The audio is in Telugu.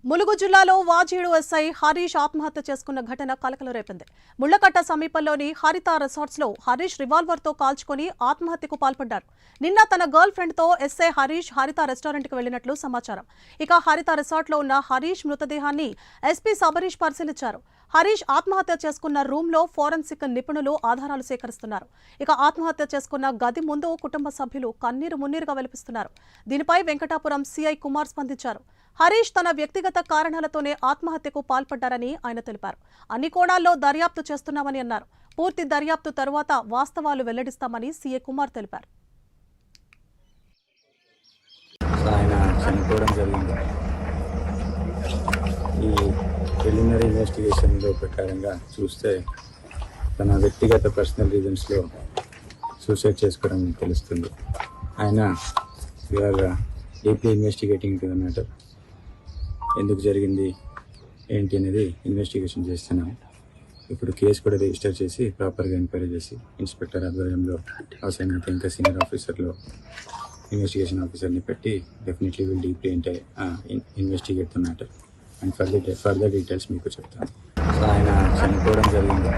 ములుగు జిల్లాలో వాజేడు ఎస్ఐ హరీష్ ఆత్మహత్య చేసుకున్న ఘటన కలకలం రేపింది. ముళ్లకట్ట సమీపంలోని హరిత రిసార్ట్స్ లో హరీష్ రివాల్వర్ తో కాల్చుకుని ఆత్మహత్యకు పాల్పడ్డారు. నిన్న తన గర్ల్ ఫ్రెండ్ తో ఎస్ఐ హరీష్ హరిత రెస్టారెంట్ కు వెళ్లినట్లు సమాచారం. ఇక హరిత రిసార్ట్ లో ఉన్న హరీష్ మృతదేహాన్ని ఎస్పీ సబరీష్ పరిశీలించారు. హరీష్ ఆత్మహత్య చేసుకున్న రూమ్ లో ఫోరెన్సిక్ నిపుణులు ఆధారాలు సేకరిస్తున్నారు. ఇక ఆత్మహత్య చేసుకున్న గది ముందు కుటుంబ సభ్యులు కన్నీరు మున్నీరుగా వెలిపిస్తున్నారు. దీనిపై వెంకటాపురం సిఐ కుమార్ స్పందించారు. హరీష్ తన వ్యక్తిగత కారణాలతోనే ఆత్మహత్యకు పాల్పడ్డారని ఆయన తెలిపారు. అన్ని కోణాల్లో దర్యాప్తు చేస్తున్నామని అన్నారు. పూర్తి దర్యాప్తు తరువాత వాస్తవాలు వెల్లడిస్తామని సీఏ కుమార్ తెలిపారు. ఆయన చనిపోవడం జరిగింది. ఈ ప్రిలిమినరీ ఇన్వెస్టిగేషన్లో ప్రకారంగా చూస్తే తన వ్యక్తిగత పర్సనల్ రీజన్స్లో సూసైడ్ చేసుకోవడం తెలుస్తుంది. ఆయన we're deeply investigating to the matter. ఎందుకు జరిగింది ఏంటి అనేది ఇన్వెస్టిగేషన్ చేస్తున్నాం. ఇప్పుడు కేసు కూడా రిజిస్టర్ చేసి ప్రాపర్గా ఎంక్వైరీ చేసి ఇన్స్పెక్టర్ ఆధ్వర్యంలో అవసరమైతే ఇంకా సీనియర్ ఆఫీసర్లో ఇన్వెస్టిగేషన్ ఆఫీసర్ని పెట్టి definitely will deeply investigate the matter and further details మీకు చెప్తాను. ఆయన చనిపోవడం జరిగింది.